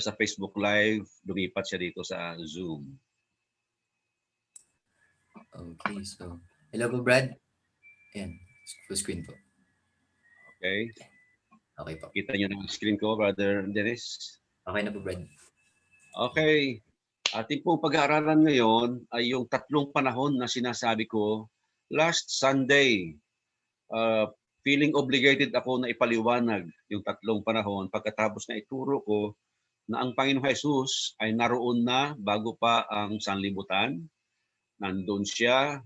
sa Facebook Live, lumipat siya dito sa Zoom. Okay, so hello po Brad. Ayan, full screen po. Okay? Okay po. Kita niyo na ang screen ko, Brother Dennis. Okay na po Brad. Okay. Ating pong pag-aaralan ngayon ay yung tatlong panahon na sinasabi ko last Sunday. Feeling obligated ako na ipaliwanag yung tatlong panahon pagkatapos na ituro ko na ang Panginoong Jesus ay naroon na bago pa ang sanlibutan. Nandun siya,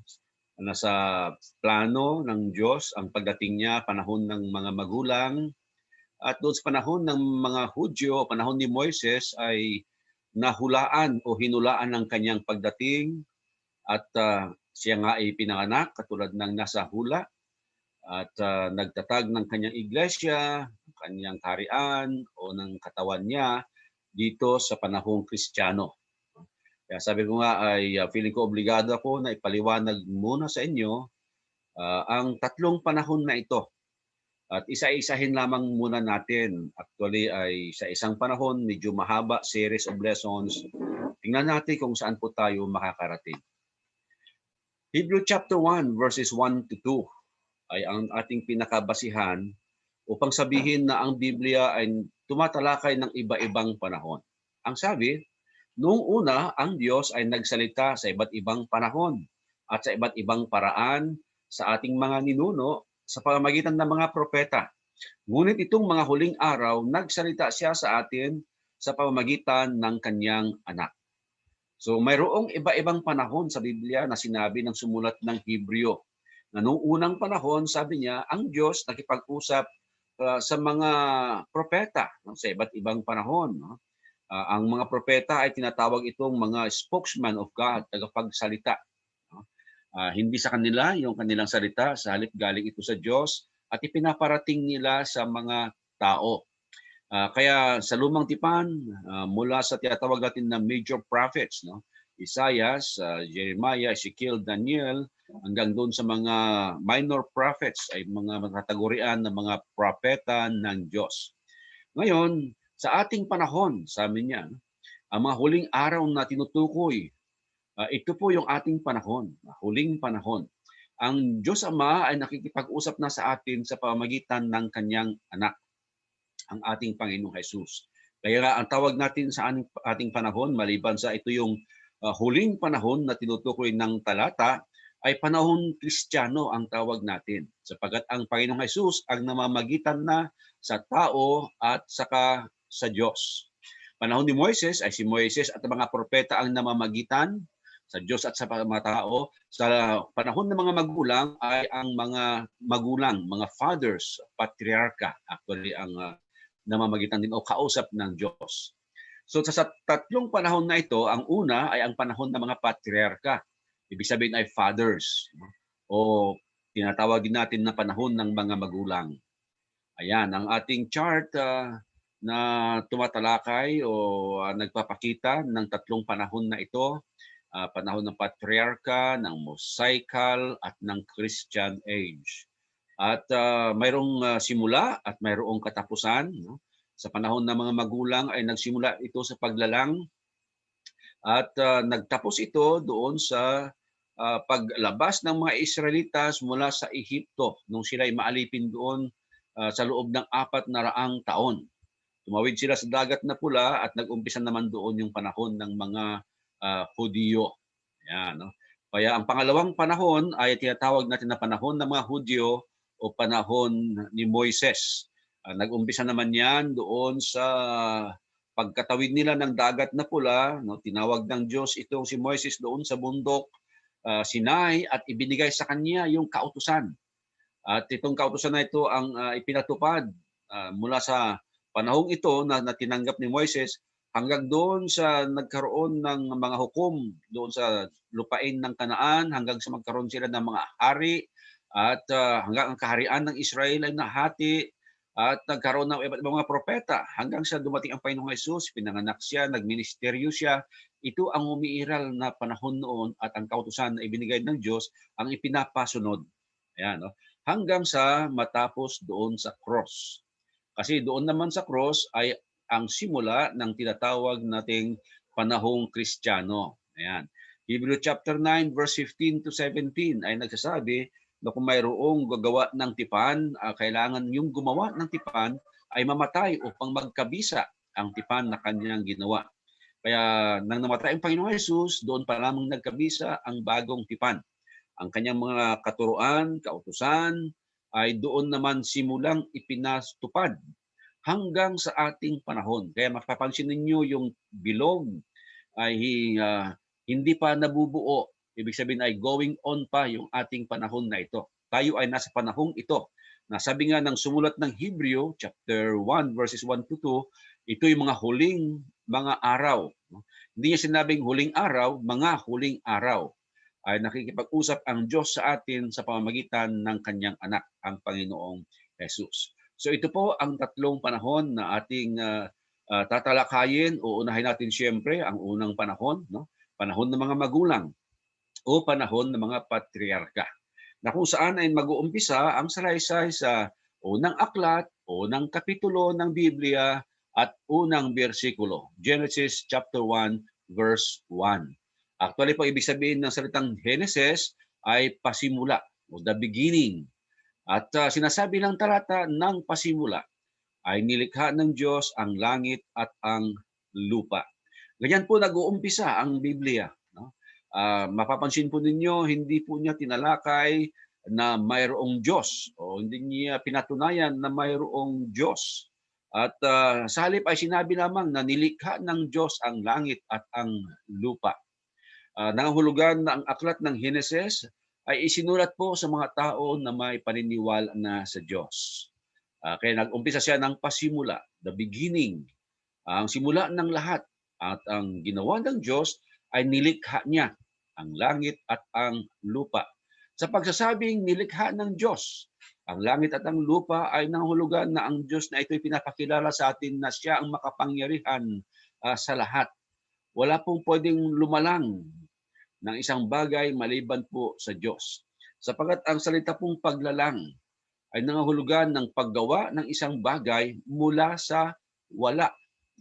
nasa plano ng Diyos ang pagdating niya, panahon ng mga magulang. At doon sa panahon ng mga Hudyo, panahon ni Moises ay nahulaan o hinulaan ang kanyang pagdating at siya nga ay pinanganak katulad ng nasa hula at nagtatag ng kanyang iglesia, kanyang kaharian o ng katawan niya dito sa panahong Kristiyano. Kaya sabi ko nga ay feeling ko obligado ako na ipaliwanag muna sa inyo ang tatlong panahon na ito. At isa-isahin lamang muna natin. Actually ay sa isang panahon, medyo mahaba series of lessons. Tingnan natin kung saan po tayo makakarating. Hebrew chapter 1 verses 1 to 2 ay ang ating pinakabasihan upang sabihin na ang Biblia ay tumatalakay ng iba-ibang panahon. Ang sabi, noong una, ang Diyos ay nagsalita sa iba't ibang panahon at sa iba't ibang paraan sa ating mga ninuno sa pamamagitan ng mga propeta. Ngunit itong mga huling araw, nagsalita siya sa atin sa pamamagitan ng kanyang anak. So mayroong iba-ibang panahon sa Biblia na sinabi ng sumulat ng Hebreo. Na noong unang panahon, sabi niya, ang Diyos nakipag-usap sa mga propeta sa iba't ibang panahon. Ang mga propeta ay tinatawag itong mga spokesman of God, tagapagsalita. Hindi sa kanila yung kanilang salita, sa halip galing ito sa Diyos at ipinaparating nila sa mga tao. Kaya sa lumang tipan, mula sa tinatawag natin na major prophets, Isaiah, Jeremiah, Ezekiel, Daniel, hanggang doon sa mga minor prophets ay mga kategorian ng mga propeta ng Diyos. Ngayon, sa ating panahon, sabi niya, ang mga huling araw na tinutukoy, ito po yung ating panahon, huling panahon. Ang Diyos Ama ay nakikipag-usap na sa atin sa pamamagitan ng kanyang anak, ang ating Panginoong Jesus. Kaya ang tawag natin sa ating panahon, maliban sa ito yung huling panahon na tinutukoy ng talata, ay panahon Kristiyano ang tawag natin. Sapagkat ang Panginoong Jesus ang namamagitan na sa tao at saka sa Diyos. Panahon ni Moises ay si Moises at mga propeta ang namamagitan sa Diyos at sa mga tao. Sa panahon ng mga magulang ay ang mga magulang, mga fathers, patriarka, actually ang namamagitan din o kausap ng Diyos. So sa tatlong panahon na ito, ang una ay ang panahon ng mga patriarka. Ibig sabihin ay fathers o tinatawag din natin na panahon ng mga magulang. Ayan, ang ating chart na tumatalakay o nagpapakita ng tatlong panahon na ito, panahon ng patriarka, ng Mosaical at ng Christian age. At mayroong simula at mayroong katapusan. Sa panahon ng mga magulang ay nagsimula ito sa paglalang at nagtapos ito doon sa paglabas ng mga Israelitas mula sa Ehipto nung sila ay maalipin doon sa loob ng 400 taon. Tumawid sila sa dagat na pula at nag-umpisa naman doon yung panahon ng mga Hudyo. Yan, no? Kaya ang pangalawang panahon ay tinatawag natin na panahon ng mga Hudyo o panahon ni Moises. Nag-umpisa naman yan doon sa pagkatawid nila ng dagat na pula. Tinawag ng Diyos itong si Moises doon sa bundok Sinai at ibinigay sa kanya yung kautusan. At itong kautusan na ito ang ipinatupad mula sa panahong ito na tinanggap ni Moises hanggang doon sa nagkaroon ng mga hukom doon sa lupain ng Kanaan, hanggang sa magkaroon sila ng mga hari at hanggang ang kaharian ng Israel ay nahati at nagkaroon ng iba't ibang mga propeta hanggang sa dumating ang Panginoong Jesus, pinanganak siya, nagministeryo siya. Ito ang umiiral na panahon noon at ang kautusan na ibinigay ng Diyos ang ipinapasunod. Ayan, no? Hanggang sa matapos doon sa cross. Kasi doon naman sa cross ay ang simula ng tinatawag nating panahong Kristiyano. Ayan. Hebrew chapter 9 verse 15 to 17 ay nagsasabi na kung mayroong gagawa ng tipan, kailangan yung gumawa ng tipan ay mamatay upang magkabisa ang tipan na kanyang ginawa. Kaya nang namatay ang Panginoong Hesus, doon pa lamang nagkabisa ang bagong tipan. Ang kanyang mga katuruan, kautusan, ay doon naman simulang ipinatupad hanggang sa ating panahon. Kaya mapapansin ninyo yung bilog ay hindi pa nabubuo. Ibig sabihin ay going on pa yung ating panahon na ito. Tayo ay nasa panahong ito. Nasabi nga ng sumulat ng Hebreo, chapter 1, verses 1 to 2, ito yung mga huling mga araw. Hindi niya sinabing huling araw, mga huling araw ay nakikipag-usap ang Diyos sa atin sa pamamagitan ng kanyang anak, ang Panginoong Jesus. So ito po ang tatlong panahon na ating tatalakayin. Uunahin natin siyempre ang unang panahon, no? Panahon ng mga magulang o panahon ng mga patriarka, na kung saan ay mag-uumpisa ang salaysay sa unang aklat, unang kapitulo ng Biblia at unang bersikulo. Genesis chapter 1 verse 1. Actually po, ibig sabihin ng salitang Genesis ay pasimula o the beginning. At sinasabi ng talata ng pasimula ay nilikha ng Diyos ang langit at ang lupa. Ganyan po nag-uumpisa ang Biblia. No? Mapapansin po ninyo, hindi po niya tinalakay na mayroong Diyos o hindi niya pinatunayan na mayroong Diyos. At sa halip ay sinabi lamang na nilikha ng Diyos ang langit at ang lupa. Nangangahulugan na ang aklat ng Genesis ay isinulat po sa mga tao na may paniniwala na sa Diyos. Kaya nag-umpisa siya ng pasimula, the beginning, ang simula ng lahat. At ang ginawa ng Diyos ay nilikha niya ang langit at ang lupa. Sa pagsasabing nilikha ng Diyos ang langit at ang lupa ay nangahulugan na ang Diyos na ito ay pinapakilala sa atin na siya ang makapangyarihan sa lahat. Wala pong pwedeng lumalang ng isang bagay maliban po sa Diyos. Sapagat ang salita pong paglalang ay nangahulugan ng paggawa ng isang bagay mula sa wala.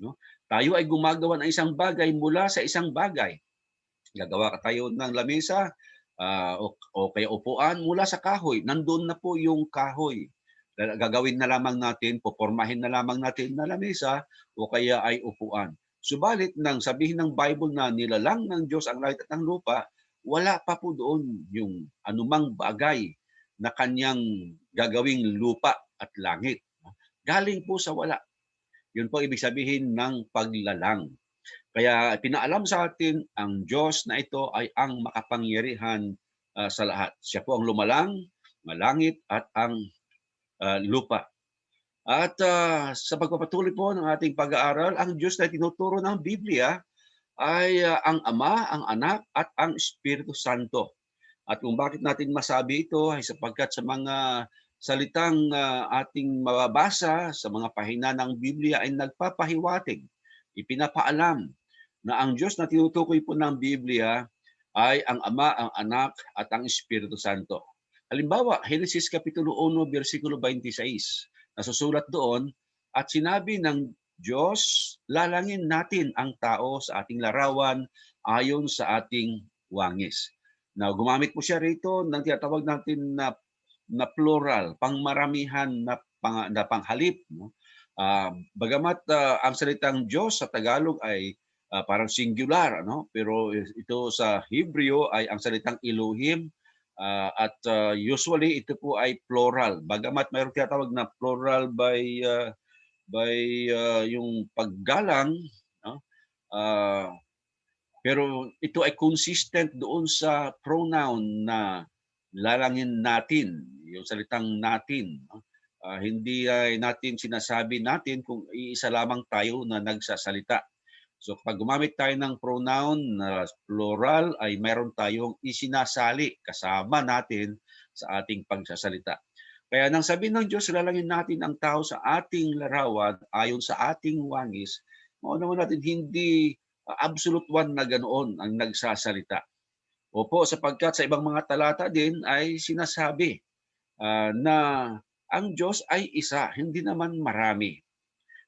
No? Tayo ay gumagawa ng isang bagay mula sa isang bagay. Gagawa ka tayo ng lamesa o kaya upuan mula sa kahoy. Nandun na po yung kahoy. Gagawin na lamang natin, popormahin na lamang natin na lamesa o kaya ay upuan. Subalit nang sabihin ng Bible na nilalang ng Diyos ang langit at ang lupa, wala pa po doon yung anumang bagay na kanyang gagawing lupa at langit. Galing po sa wala. Yun po ibig sabihin ng paglalang. Kaya pinaalam sa atin ang Diyos na ito ay ang makapangyarihan sa lahat. Siya po ang lumalang, malangit at ang lupa. At sa pagpapatuloy po ng ating pag-aaral, ang Diyos na tinuturo ng Biblia ay ang Ama, ang Anak at ang Espiritu Santo. At kung bakit natin masabi ito ay sapagkat sa mga salitang ating mababasa sa mga pahina ng Biblia ay nagpapahiwatig, ipinapaalam na ang Diyos na tinutukoy po ng Biblia ay ang Ama, ang Anak at ang Espiritu Santo. Halimbawa, Genesis Kapitulo 1, versikulo 26, nasusulat doon, at sinabi ng Diyos, lalangin natin ang tao sa ating larawan ayon sa ating wangis. Now, gumamit po siya rito ng tinatawag natin na plural, pangmaramihan na panghalip. No? Bagamat ang salitang Diyos sa Tagalog ay parang singular, no? Pero ito sa Hebreo ay ang salitang Elohim, at usually ito po ay plural. Bagamat mayroong tinatawag na plural by yung paggalang, no? Pero ito ay consistent doon sa pronoun na lalangin natin, yung salitang natin. No? Hindi ay natin sinasabi natin kung iisa lamang tayo na nagsasalita. So pag gumamit tayo ng pronoun na plural ay mayroon tayong isinasali kasama natin sa ating pagsasalita. Kaya nang sabihin ng Diyos, lalangin natin ang tao sa ating larawan ayon sa ating wangis, maunawa natin hindi absolute one na ganoon ang nagsasalita. Opo, sapagkat sa ibang mga talata din ay sinasabi na ang Diyos ay isa, hindi naman marami.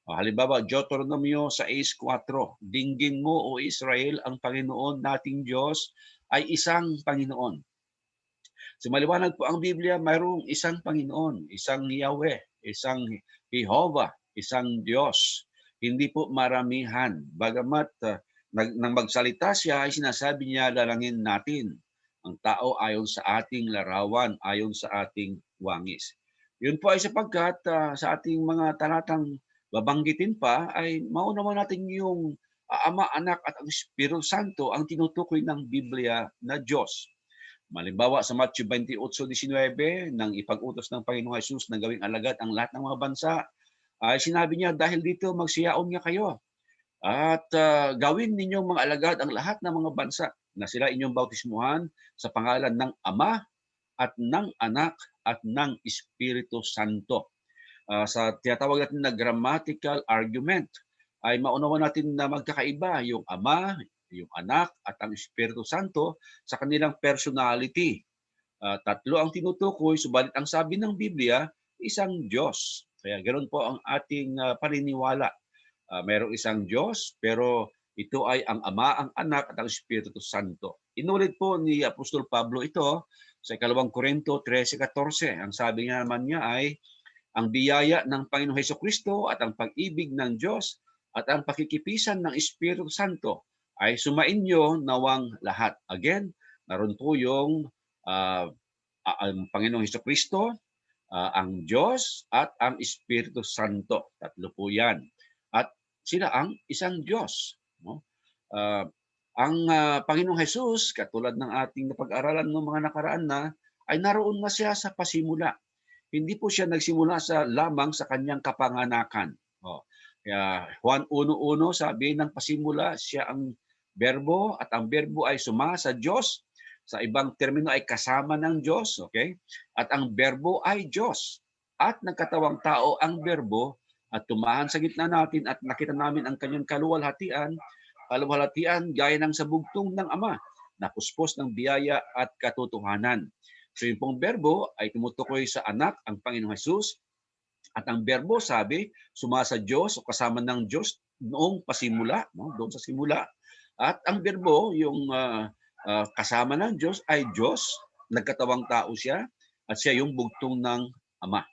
Halimbawa, Deuteronomio 6:4, dinggin mo o Israel, ang Panginoon nating Diyos ay isang Panginoon. So maliwanag po ang Biblia, mayroong isang Panginoon, isang Yahweh, isang Jehovah, isang Diyos. Hindi po maramihan. Bagamat nang magsalita siya, ay sinasabi niya, dalangin natin ang tao ayon sa ating larawan, ayon sa ating wangis. Yun po ay sapagkat sa ating mga talatang babanggitin pa ay maunawa natin yung Ama, Anak at ang Espiritu Santo ang tinutukoy ng Biblia na Diyos. Malimbawa sa Matthew 28:19, nang ipag-utos ng Panginoong Hesus na gawing alagad ang lahat ng mga bansa, ay sinabi niya, dahil dito magsiyaon nga kayo at gawin ninyong mga alagad ang lahat ng mga bansa na sila inyong bautismuhan sa pangalan ng Ama at ng Anak at ng Espiritu Santo. Sa tinatawag natin na grammatical argument, ay maunawa natin na magkakaiba yung Ama, yung Anak at ang Espiritu Santo sa kanilang personality. Tatlo ang tinutukoy, subalit ang sabi ng Biblia, isang Diyos. Kaya ganoon po ang ating paniniwala. Mayroong isang Diyos, pero ito ay ang Ama, ang Anak at ang Espiritu Santo. Inulit po ni Apostol Pablo ito sa 2 Korinto 13:14. Ang sabi niya naman niya ay, ang biyaya ng Panginoong Hesukristo at ang pag-ibig ng Diyos at ang pakikipisan ng Espiritu Santo ay sumainyo nawang lahat. Again, naroon po yung ang Panginoong Hesukristo, ang Diyos at ang Espiritu Santo. Tatlo po yan. At sila ang isang Diyos. No? Ang Panginoong Jesus, katulad ng ating napag-aralan ng mga nakaraan na, ay naroon na siya sa pasimula. Hindi po siya nagsimula lamang sa kanyang kapanganakan. Kaya Juan 1:1 sabi ng pasimula, siya ang berbo at ang berbo ay suma sa Diyos. Sa ibang termino ay kasama ng Diyos. Okay? At ang berbo ay Diyos. At nagkatawang tao ang berbo at tumahan sa gitna natin at nakita namin ang kanyang kaluwalhatian gaya ng sabugtong ng Ama, na puspos ng biyaya at katotohanan. So yung pong berbo ay tumutukoy sa anak, ang Panginoong Hesus, at ang berbo, sabi, sumasa Diyos o kasama ng Diyos noong pasimula, no? Doon sa simula. At ang berbo, yung kasama ng Diyos, ay Diyos, nagkatawang tao siya, at siya yung bugtong ng Ama.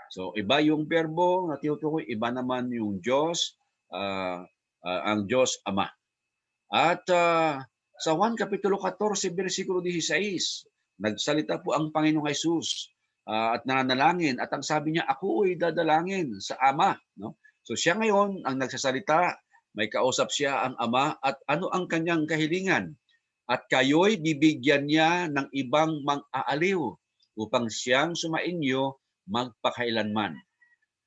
So iba yung berbo na tinutukoy, iba naman yung Diyos, ang Diyos Ama. At sa Juan Kapitulo 14, versikulo 16, nagsalita po ang Panginoong Hesus at nananalangin at ang sabi niya, ako ay dadalangin sa Ama. No? So siya ngayon ang nagsasalita, may kausap siya ang Ama at ano ang kanyang kahilingan. At kayo'y bibigyan niya ng ibang mang-aaliw upang siyang sumainyo magpakailanman.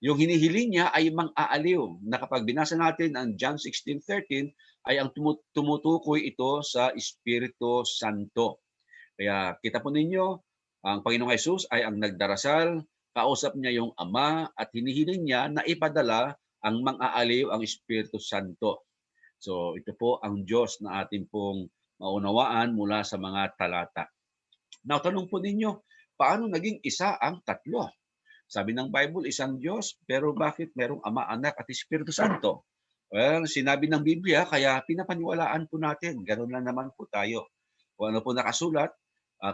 Yung hinihiling niya ay mang-aaliw na kapag binasa natin ang John 16:13 ay ang tumutukoy ito sa Espiritu Santo. Kaya kita po ninyo, ang Panginoong Hesus ay ang nagdarasal, kausap niya yung Ama at hinihiling niya na ipadala ang mang-aaliw, ang Espiritu Santo. So ito po ang Diyos na atin pong maunawaan mula sa mga talata. Now, tanong po ninyo, paano naging isa ang tatlo? Sabi ng Bible, isang Diyos, pero bakit merong Ama, Anak at Espiritu Santo? Well, sinabi ng Biblia, kaya pinapaniwalaan po natin. Ganun lang naman po tayo. Kung ano po nakasulat,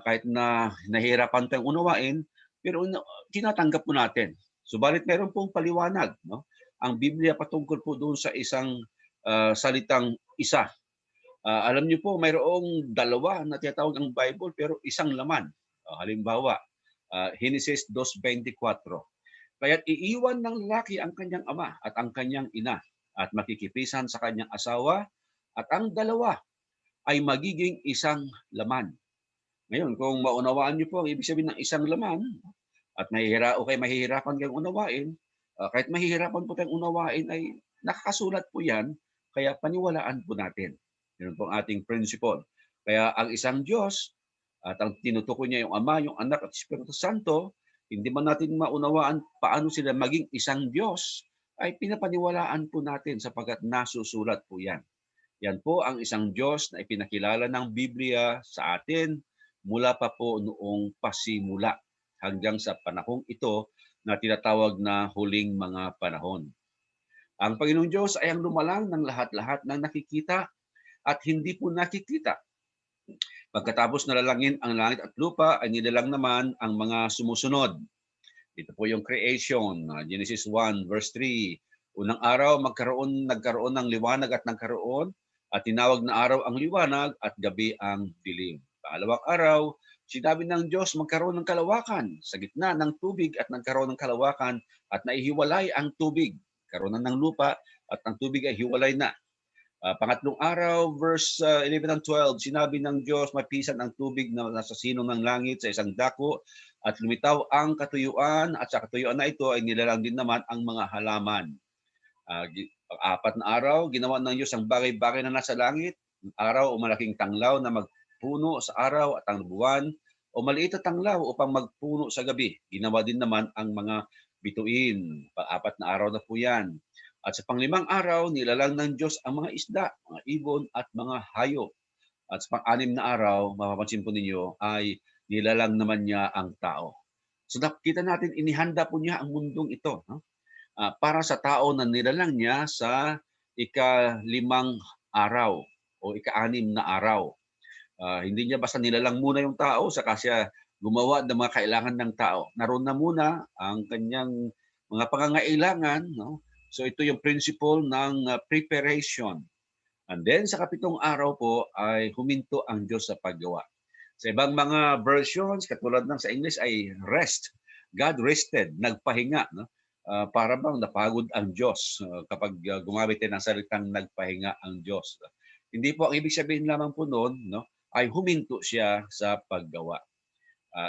kahit na nahihirapan tayong unawain, pero tinatanggap po natin. Subalit meron pong paliwanag. No? Ang Biblia patungkol po doon sa isang salitang isa. Alam niyo po, mayroong dalawa na tinatawag ang Bible, pero isang laman. Halimbawa, Genesis 2:24. Kaya't iiwan ng lalaki ang kanyang ama at ang kanyang ina at makikipisan sa kanyang asawa at ang dalawa ay magiging isang laman. Ngayon, kung maunawaan niyo po ang ibig sabihin ng isang laman at mahihirapan kayong unawain, kahit mahihirapan po tayong unawain ay nakakasulat po yan, kaya paniwalaan po natin. Yun po ang ating principle. Kaya ang isang Diyos at ang tinutukoy niya yung Ama, yung Anak at Espiritu Santo, hindi man natin maunawaan paano sila maging isang Diyos, ay pinapaniwalaan po natin sapagkat nasusulat po yan. Yan po ang isang Diyos na ipinakilala ng Biblia sa atin mula pa po noong pasimula hanggang sa panahong ito na tinatawag na huling mga panahon. Ang Panginoong Diyos ay ang lumalang ng lahat-lahat ng nakikita at hindi po nakikita. Pagkatapos nalalangin ang langit at lupa, ay nilalang naman ang mga sumusunod. Ito po yung creation, Genesis 1 verse 3. Unang araw nagkaroon ng liwanag at nagkaroon at tinawag na araw ang liwanag at gabi ang dilim. Pangalawang araw, sinabi ng Diyos magkaroon ng kalawakan sa gitna ng tubig at nagkaroon ng kalawakan at naihiwalay ang tubig. Karoon ng lupa at ang tubig ay hiwalay na. Pangatlong araw, verse 11 and 12, sinabi ng Diyos, mapisan ang tubig na nasa sinong ng langit sa isang dako at lumitaw ang katuyuan at sa katuyuan na ito ay nilalang din naman ang mga halaman. Apat na araw, ginawa ng Diyos ang bagay-bagay na nasa langit, araw o malaking tanglaw na magpuno sa araw at ang buwan o maliit na tanglaw upang magpuno sa gabi. Ginawa din naman ang mga bituin. Apat na araw na po yan. At sa panglimang araw, nilalang ng Diyos ang mga isda, mga ibon at mga hayop. At sa pang-anim na araw, mapapansin po ninyo, ay nilalang naman niya ang tao. So nakita natin, inihanda po niya ang mundong ito, no? Para sa tao na nilalang niya sa ika-5 araw o ika-6 na araw. Hindi niya basta nilalang muna yung tao, saka siya gumawa ng mga kailangan ng tao. Naroon na muna ang kanyang mga pangangailangan, no? So ito yung principle ng preparation. And then sa kapitong araw po ay huminto ang Diyos sa paggawa. Sa ibang mga versions, katulad ng sa English ay rest. God rested, nagpahinga. No? Para bang napagod ang Diyos kapag gumamit din ng salitang nagpahinga ang Diyos. Hindi po ang ibig sabihin lamang po noon, no, ay huminto siya sa paggawa.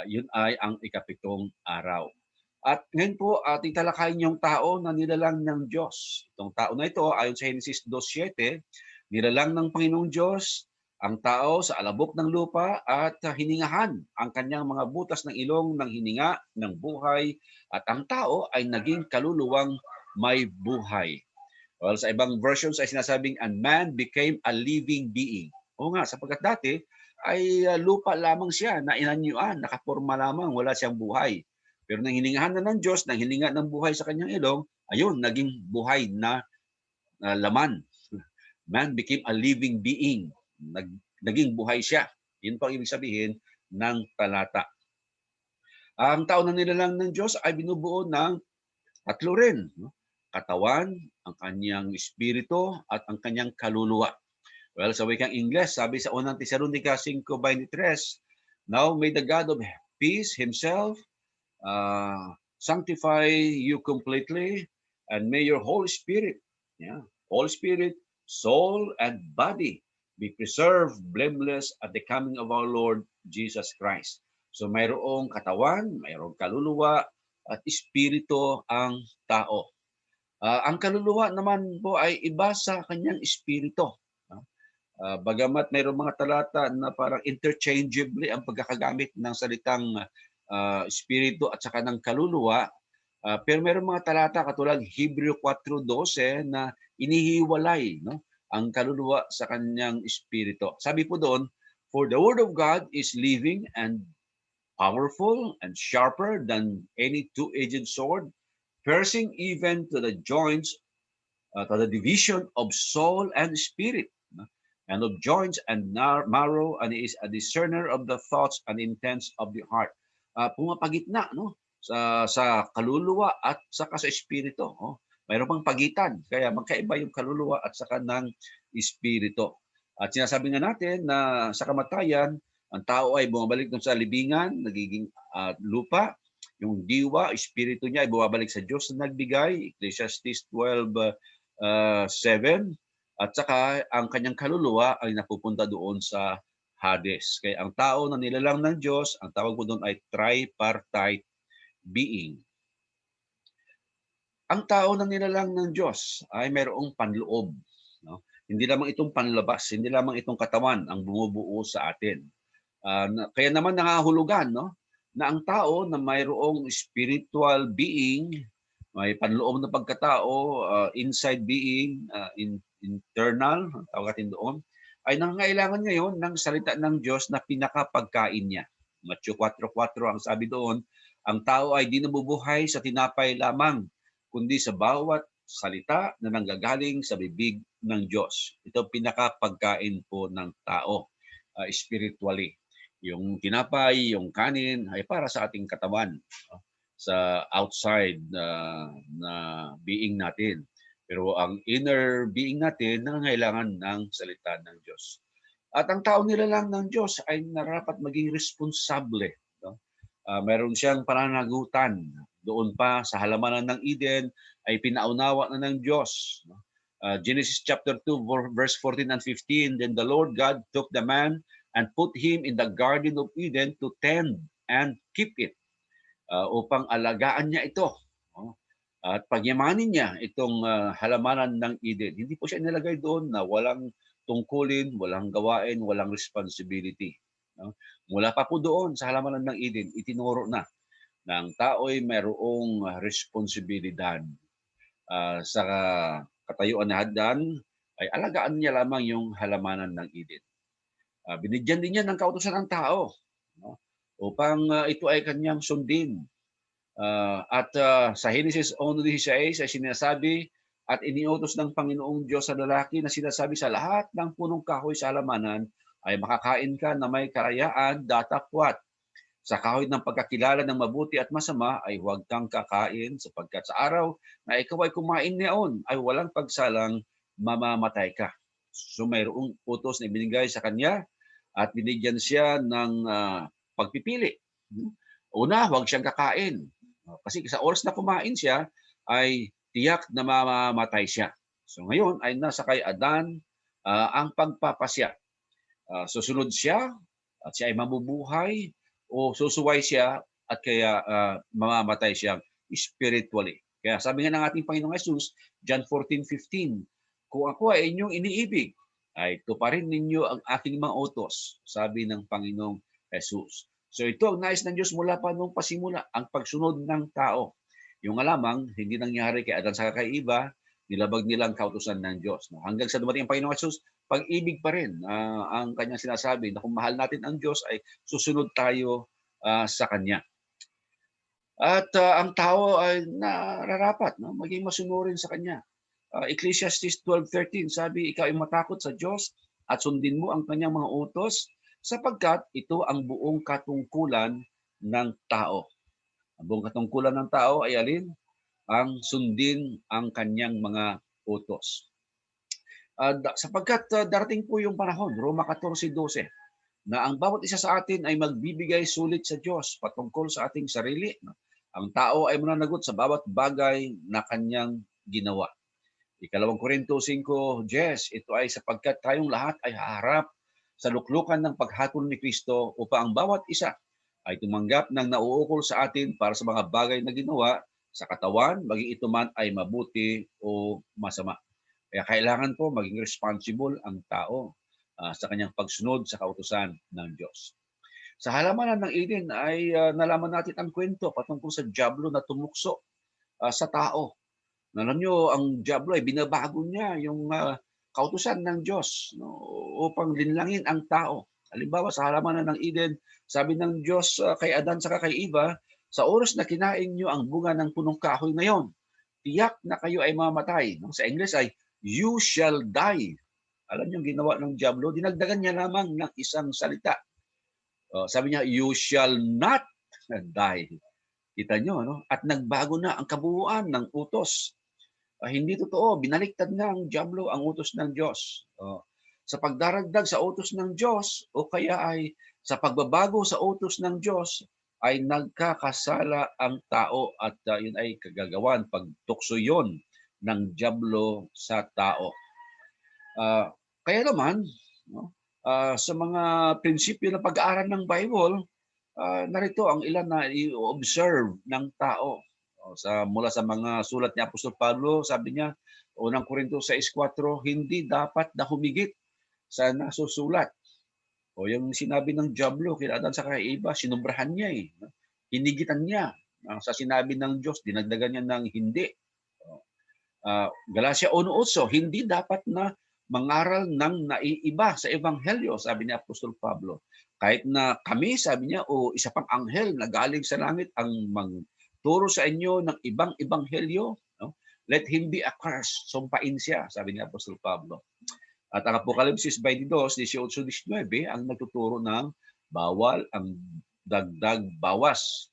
Yun ay ang ikapitong araw. At ngayon po, ating talakayin yung tao na nilalang ng Diyos. Itong tao na ito, ayon sa Genesis 2:7, nilalang ng Panginoong Diyos ang tao sa alabok ng lupa at hiningahan ang kanyang mga butas ng ilong ng hininga ng buhay at ang tao ay naging kaluluwang may buhay. Well, sa ibang versions ay sinasabing, and man became a living being. O nga, sapagkat dati ay lupa lamang siya na inanyuan, nakaporma lamang, wala siyang buhay. Pero nang hiningahan na ng Diyos, nang hininga ng buhay sa kanyang ilong, ayun, naging buhay na laman. Man became a living being. Naging buhay siya. Yun po ang ibig sabihin ng talata. Ang tao na nilalang ng Diyos ay binubuo ng tatlo rin. No? Katawan, ang kanyang espiritu, at ang kanyang kaluluwa. Well, sa wikang Ingles, sabi sa unang Tesalonica 5:23, now may the God of peace himself sanctify you completely, and may your whole spirit, whole spirit, soul, and body be preserved blameless at the coming of our Lord Jesus Christ. So mayroong katawan, mayroong kaluluwa, at espiritu ang tao. Ang kaluluwa naman po ay iba sa kanyang espiritu. Bagamat mayroong mga talata na parang interchangeably ang pagkakagamit ng salitang espiritu at saka ng kaluluwa, pero mayroong mga talata katulad Hebreo 4:12 na inihiwalay, no, ang kaluluwa sa kanyang espiritu. Sabi po doon, for the word of God is living and powerful and sharper than any two-edged sword, piercing even to the joints, to the division of soul and spirit, and of joints and marrow, and is a discerner of the thoughts and intents of the heart. Pumapagitna, no, sa kaluluwa at saka sa espiritu. Oh. Mayroon pang pagitan, kaya magkaiba yung kaluluwa at saka ng espiritu. At sinasabi nga natin na sa kamatayan, ang tao ay bumabalik dun sa libingan, nagiging lupa. Yung diwa, espiritu niya ay bumabalik sa Diyos na nagbigay, Ecclesiastes 12:7. At saka ang kanyang kaluluwa ay napupunta doon sa Hades. Kaya ang tao na nilalang ng Diyos, ang tawag po doon ay tripartite being. Ang tao na nilalang ng Diyos ay mayroong panloob. No? Hindi lamang itong panlabas, hindi lamang itong katawan ang bumubuo sa atin. Kaya naman nangahulugan, no, na ang tao na mayroong spiritual being, may panloob na pagkatao, inside being, internal, tawag natin doon, ay nangangailangan ngayon ng salita ng Diyos na pinakapagkain niya. Matthew 4:4 ang sabi doon, ang tao ay di nabubuhay sa tinapay lamang, kundi sa bawat salita na nanggagaling sa bibig ng Diyos. Ito ang pinakapagkain po ng tao spiritually. Yung tinapay, yung kanin ay para sa ating katawan, sa outside na being natin. Pero ang inner being natin nangangailangan ng salita ng Diyos. At ang tao nilalang ng Diyos ay narapat maging responsable. No? Meron siyang pananagutan. Doon pa sa halamanan ng Eden ay pinaunawa na ng Diyos. No? Genesis chapter 2 verse 14 and 15, then the Lord God took the man and put him in the garden of Eden to tend and keep it, upang alagaan niya ito. No? At pagyamanin niya itong halamanan ng Eden. Hindi po siya nilagay doon na walang tungkulin, walang gawain, walang responsibility. No? Mula pa po doon sa halamanan ng Eden, itinuro na ang tao ay mayroong responsibilidad. Sa katayuan na Adan, ay alagaan niya lamang yung halamanan ng Eden. Binigyan din niya ng kautusan ng tao, no? Upang ito ay kanyang sundin. At sa Genesis 1:16 ay sinasabi at iniutos ng Panginoong Diyos sa lalaki na sinasabi sa lahat ng punong kahoy sa halamanan ay makakain ka na may karayaan, datapwat. Sa kahoy ng pagkakilala ng mabuti at masama ay huwag kang kakain sapagkat sa araw na ikaw ay kumain niyaon ay walang pagsalang mamamatay ka. So mayroong utos na ibinigay sa kanya at binigyan siya ng pagpipili. Una, huwag siyang kakain. Kasi sa oras na kumain siya, ay tiyak na mamamatay siya. So ngayon ay nasa kay Adan ang pagpapasya. Susunod siya at siya ay mabubuhay o susuway siya at kaya mamamatay siya spiritually. Kaya sabi nga ng ating Panginoong Jesus, John 14:15, kung ako ay inyong iniibig, ay tuparin ninyo ang aking mga utos, sabi ng Panginoong Jesus. So ito ang nais ng Diyos mula pa nung pasimula, ang pagsunod ng tao. Yung alamang, hindi nangyari kay Adan sa kay Eva, nilabag nilang kautusan ng Diyos. No? Hanggang sa dumating ang Panginoong Jesus, pag-ibig pa rin ang kanyang sinasabi na kung mahal natin ang Diyos ay susunod tayo sa Kanya. At ang tao ay nararapat maging masunurin sa Kanya. Ecclesiastes 12:13 sabi, ikaw ay matakot sa Diyos at sundin mo ang Kanyang mga utos sapagkat ito ang buong katungkulan ng tao. Ang buong katungkulan ng tao ay alin? Ang sundin ang Kanyang mga utos. Sapagkat darating po yung panahon, Roma 14:12, na ang bawat isa sa atin ay magbibigay sulit sa Diyos patungkol sa ating sarili. Ang tao ay mananagot sa bawat bagay na kanyang ginawa. Ikalawang Korinto 5:10, ito ay sapagkat tayong lahat ay haharap sa luklukan ng paghatol ni Kristo upang ang bawat isa ay tumanggap ng nauukol sa atin para sa mga bagay na ginawa sa katawan, maging ito man ay mabuti o masama. Kaya kailangan po maging responsible ang tao sa kanyang pagsunod sa kautusan ng Diyos. Sa halamanan ng Eden ay nalaman natin ang kwento patungkol sa dyablo na tumukso sa tao. Alam nyo, ang dyablo ay binabago niya yung kautusan ng Diyos, no, upang linlangin ang tao. Halimbawa, sa halamanan ng Eden, sabi ng Diyos kay Adan sa kay Eva, sa oras na kinain nyo ang bunga ng punong kahoy na yon, tiyak na kayo ay mamatay. No? Sa English ay, you shall die. Alam niyo ginawa ng dyablo, dinagdagan niya lamang ng isang salita. Sabi niya, you shall not die. Kita niyo, no? At nagbago na ang kabuuan ng utos. Hindi totoo, binaliktad na ang dyablo ang utos ng Diyos. Sa pagdaragdag sa utos ng Diyos o kaya ay sa pagbabago sa utos ng Diyos ay nagkakasala ang tao at yun ay kagagawan, pagtukso yun ng dyablo sa tao. Kaya naman, no, sa mga prinsipyo ng pag-aaral ng Bible, narito ang ilan na i-observe ng tao. Mula sa mga sulat ni Apostol Pablo, sabi niya, unang Korinto 6:4, hindi dapat na humigit sa nasusulat. O yung sinabi ng dyablo kay Adan sa kay Eva, sinubrahan niya eh. Hinigitan niya. Sa sinabi ng Diyos, dinagdagan niya ng hindi. Galatia 1:8, hindi dapat na mangaral ng naiiba sa ebanghelyo, sabi ni Apostol Pablo. Kahit na kami, sabi niya, o isa pang anghel na galing sa langit ang magturo sa inyo ng ibang ebanghelyo, no? let him be accursed. Sumpain siya, sabi ni Apostol Pablo. At ang Apokalipsis 22, 18-19 ang nagtuturo ng bawal ang dagdag bawas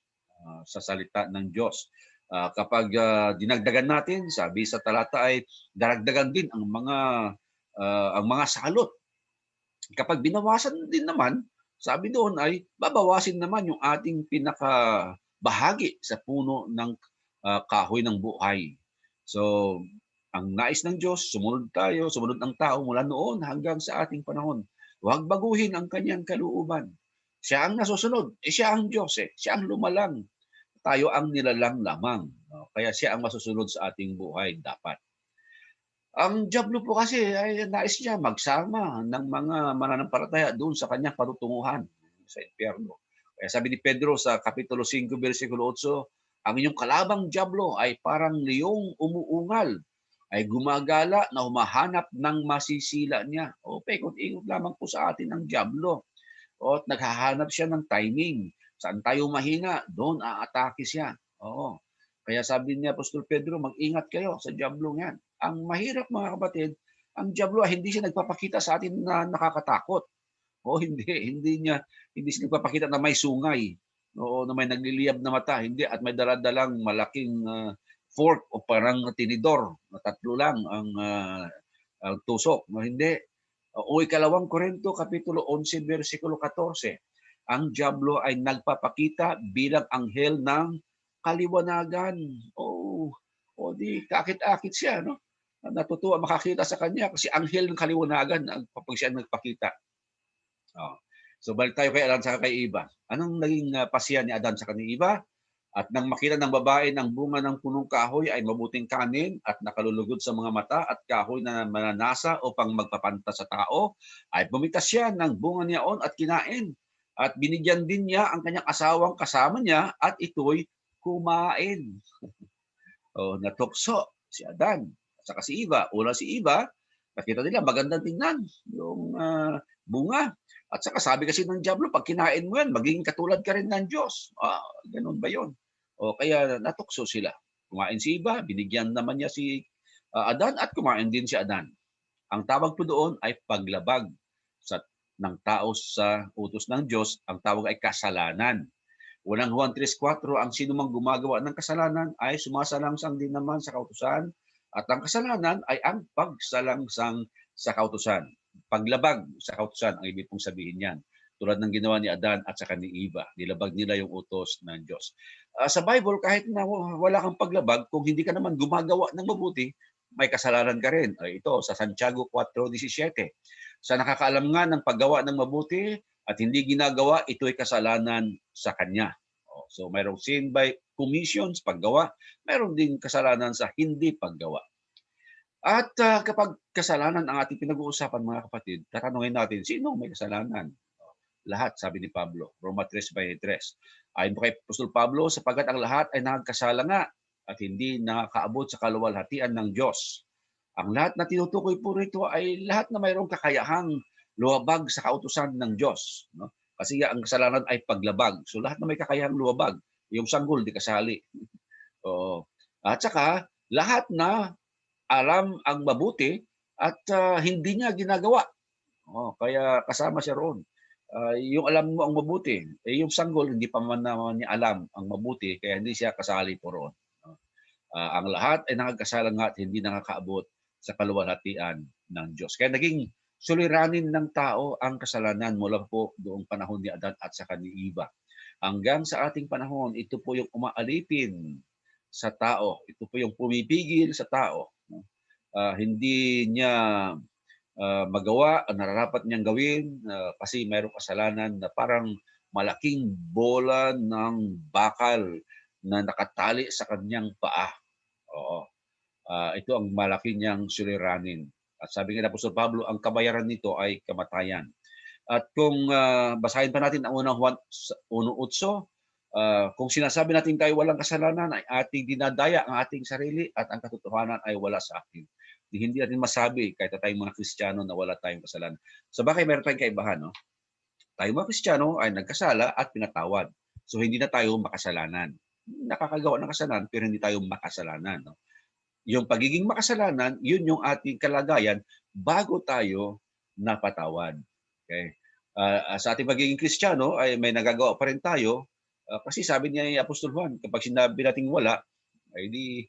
sa salita ng Diyos. Kapag dinagdagan natin, sabi sa talata ay daragdagan din ang mga salot. Kapag binawasan din naman, sabi doon ay babawasin naman yung ating pinakabahagi sa puno ng kahoy ng buhay. So, ang nais ng Diyos, sumunod ang tao mula noon hanggang sa ating panahon. Huwag baguhin ang kanyang kalooban. Siya ang nasusunod. Siya ang Diyos. Siya ang lumalang. Tayo ang nilalang lamang. Kaya siya ang masusunod sa ating buhay dapat. Ang diablo po kasi ay nais niya magsama ng mga mananampalataya doon sa kanyang patutunguhan sa impyerno. Kaya sabi ni Pedro sa Kapitulo 5, versikulo 8, ang inyong kalabang diablo ay parang liyong umuungal, ay gumagala na humahanap ng masisila niya. O paikot-ikot lamang po sa atin ang diablo. O at naghahanap siya ng timing. Saan tayo mahina, doon aatake siya. Oo. Kaya sabi ni Apostol Pedro, mag-ingat kayo sa diablo yan. Ang mahirap mga kapatid, ang diablo ay hindi siya nagpapakita sa atin na nakakatakot. O hindi siya nagpapakita na may sungay. O na may nagliliyab na mata, hindi, at may daladalang malaking fork o parang tinidor na tatlo lang ang tusok. No, hindi. O ikalawang Korinto, Kapitulo 11, versikulo 14. Ang diablo ay nagpapakita bilang anghel ng kaliwanagan. O di kakit-akit siya, no? Natutuwa makakita sa kanya kasi anghel ng kaliwanagan kapag siya nagpakita. So balik tayo kay Adan sa kay Eva. Anong naging pasya ni Adan sa kay Eva? At nang makita ng babae ng bunga ng punong kahoy ay mabuting kanin at nakalulugod sa mga mata at kahoy na mananasa upang magpapanta sa tao, ay bumitas siya ng bunga niyaon at kinain. At binigyan din niya ang kanyang asawang kasama niya at ito'y kumain. Natukso si Adan at saka si Eva. Una si Eva, nakita nila magandang tingnan yung bunga. At saka sabi kasi ng diablo, pag kinain mo yan, magiging katulad ka rin ng Diyos. Ganun ba yun? Kaya natukso sila. Kumain si Eva, binigyan naman niya si Adan at kumain din si Adan. Ang tawag po doon ay paglabag ng tao sa utos ng Diyos. Ang tawag ay kasalanan. Unang Juan 3:4, ang sinumang gumagawa ng kasalanan ay sumasalangsang din naman sa kautusan. At ang kasalanan ay ang pagsalangsang sa kautusan. Paglabag sa kautusan ang ibig pong sabihin niyan. Tulad ng ginawa ni Adan at saka ni Eva. Nilabag nila yung utos ng Diyos. Sa Bible, kahit na wala kang paglabag, kung hindi ka naman gumagawa ng mabuti, may kasalanan ka rin. Ito, sa Santiago 4:17. Sa nakakaalam nga ng paggawa ng mabuti at hindi ginagawa, ito'y kasalanan sa kanya. So mayroong sin by commissions, paggawa. Mayroon din kasalanan sa hindi paggawa. At kapag kasalanan ang ating pinag-uusapan, mga kapatid, tatanungin natin, sino may kasalanan? Lahat, sabi ni Pablo, Roma 3:23. Ayon kay Apostol Pablo, sapagkat ang lahat ay nagkasala nga at hindi nakakaabot sa kaluwalhatian ng Diyos. Ang lahat na tinutukoy po rito ay lahat na mayroong kakayahang luwabag sa kautusan ng Diyos. No? Kasi ang kasalanan ay paglabag. So lahat na may kakayahang luwabag, yung sanggol, di kasali. At saka, lahat na alam ang mabuti at hindi niya ginagawa. Kaya kasama siya roon. Yung alam mo ang mabuti, yung sanggol hindi pa man naman niya alam ang mabuti kaya hindi siya kasali po roon. Ang lahat ay nakagkasala nga at hindi nakakaabot sa kaluwalhatian ng Diyos. Kaya naging suliranin ng tao ang kasalanan mula po doong panahon ni Adan at saka ni Eva. Hanggang sa ating panahon, ito po yung umaalipin sa tao. Ito po yung pumipigil sa tao. Hindi niya magawa ang nararapat niyang gawin kasi mayroong kasalanan na parang malaking bola ng bakal na nakatali sa kanyang paa. Ito ang malaki niyang suliranin. At sabi nga ng Apostol Pablo, ang kabayaran nito ay kamatayan. At kung basahin pa natin ang unang Juan 1:8, kung sinasabi natin tayo walang kasalanan, ay ating dinadaya ang ating sarili at ang katotohanan ay wala sa atin. Hindi natin masabi kahit tayong mga Kristiyano na wala tayong kasalanan. Sa bagay, meron tayong kaibahan. No? Tayo mga Kristiyano ay nagkasala at pinatawad. So hindi na tayo makasalanan. Nakakagawa ng kasalanan pero hindi tayo makasalanan. No? Yung pagiging makasalanan, yun yung ating kalagayan bago tayo napatawad. Okay? Sa ating pagiging Kristiyano ay may nagagawa pa rin tayo, kasi sabi niya ni Apostol Juan, kapag sinabi nating wala, ay di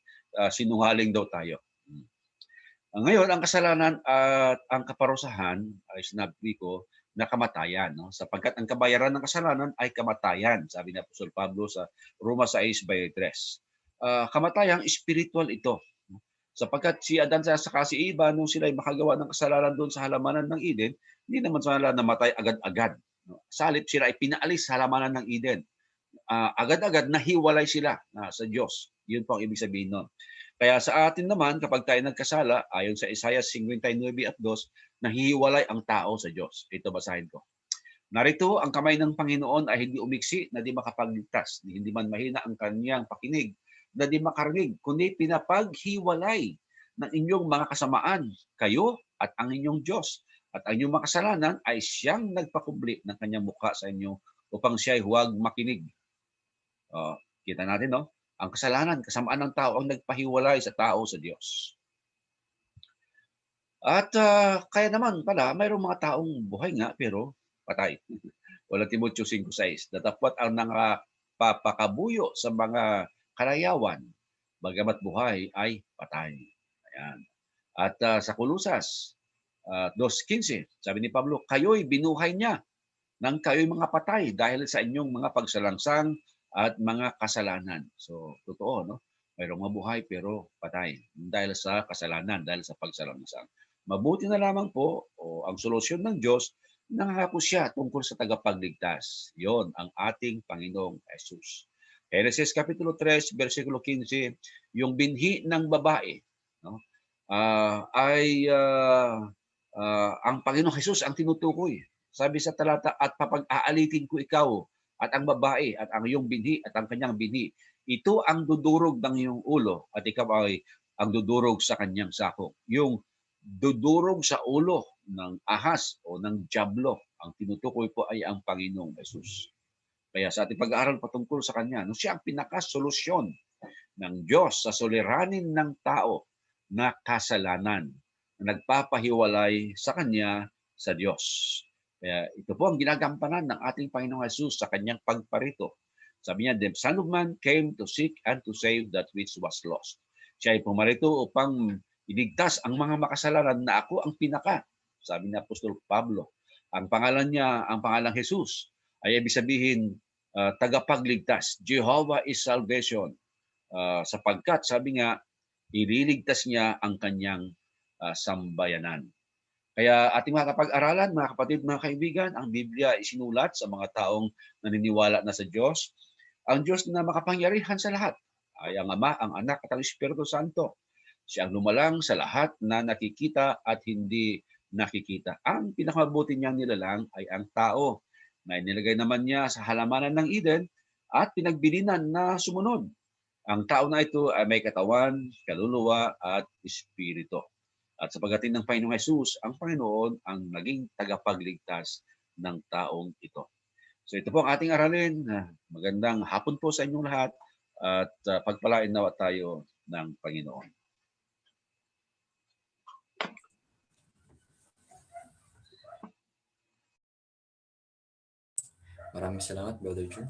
sinungaling daw tayo. Ngayon, ang kasalanan at ang kaparusahan ay sinabi ko na kamatayan. No? Sapagkat ang kabayaran ng kasalanan ay kamatayan, sabi ni Apostol Pablo sa Roma 6:23. Kamatayang spiritual ito. No? Sapagkat si Adan sa si Eva, nung sila ay makagawa ng kasalanan doon sa halamanan ng Eden, hindi naman sila namatay agad-agad. No? Salip sila ay pinaalis sa halamanan ng Eden. Agad-agad nahiwalay sila sa Diyos. Yun po ang ibig sabihin nun. Kaya sa atin naman, kapag tayo nagkasala, ayon sa Isaiah 59:2, nahihiwalay ang tao sa Diyos. Ito basahin ko. Narito, ang kamay ng Panginoon ay hindi umiksi na di makapagligtas, hindi man mahina ang kanyang pakinig na di makarinig, kundi pinapaghiwalay ng inyong mga kasamaan, kayo at ang inyong Diyos. At ang inyong makasalanan ay siyang nagpakubli ng kanyang mukha sa inyo upang siya ay huwag makinig. Kita natin, no? Ang kasalanan, kasamaan ng tao ang nagpahiwalay sa tao sa Diyos. At kaya naman pala, mayroong mga taong buhay nga pero patay. Wala Timoteo 5:6. Datapwat ang nangapapakabuyo sa mga kalayawan, bagamat buhay ay patay. Ayan. At sa Kulusas 2:15, sabi ni Pablo, kayo'y binuhay niya nang kayo'y mga patay dahil sa inyong mga pagsalangsang at mga kasalanan. So, totoo, no? Mayroong mabuhay pero patay dahil sa kasalanan, dahil sa pagsalangsang. Mabuti na lamang po, ang solusyon ng Diyos, nangako siya tungkol sa tagapagligtas. Yon ang ating Panginoong Jesus. Genesis Kapitulo 3, versikulo 15, yung binhi ng babae, no? Ang Panginoong Jesus ang tinutukoy. Sabi sa talata, at papag-aalitin ko ikaw at ang babae at ang iyong binhi at ang kanyang binhi. Ito ang dudurog ng iyong ulo at ikaw ay ang dudurog sa kanyang sako. Yung dudurog sa ulo ng ahas o ng diablo, ang tinutukoy po ay ang Panginoong Jesus. Kaya sa ating pag-aaral patungkol sa kanya, no, siya ang pinakasolusyon ng Diyos sa suliranin ng tao na kasalanan na nagpapahiwalay sa kanya sa Diyos. Kaya ito po ang ginagampanan ng ating Panginoong Jesus sa kanyang pagparito. Sabi niya, the Son of Man came to seek and to save that which was lost. Siya ay pumarito upang iligtas ang mga makasalanan na ako ang pinaka. Sabi ni Apostol Pablo. Ang pangalan niya, ang pangalang Jesus, ay ibig sabihin tagapagligtas. Jehovah is salvation. Sapagkat, sabi nga, ililigtas niya ang kanyang sambayanan. Kaya ating mga kapag-aralan, mga kapatid, mga kaibigan, ang Biblia isinulat sa mga taong naniniwala na sa Diyos. Ang Diyos na makapangyarihan sa lahat ay ang Ama, ang Anak at ang Espiritu Santo. Siya ang lumalang sa lahat na nakikita at hindi nakikita. Ang pinakamabuti niyang nilalang ay ang tao na inilagay naman niya sa halamanan ng Eden at pinagbilinan na sumunod. Ang tao na ito ay may katawan, kaluluwa at espiritu. At sa pagdating ng Panginoong Jesus, ang Panginoon ang naging tagapagligtas ng taong ito. So ito po ang ating aralin. Magandang hapon po sa inyong lahat at pagpalain nawa tayo ng Panginoon. Maraming salamat, Brother Drew.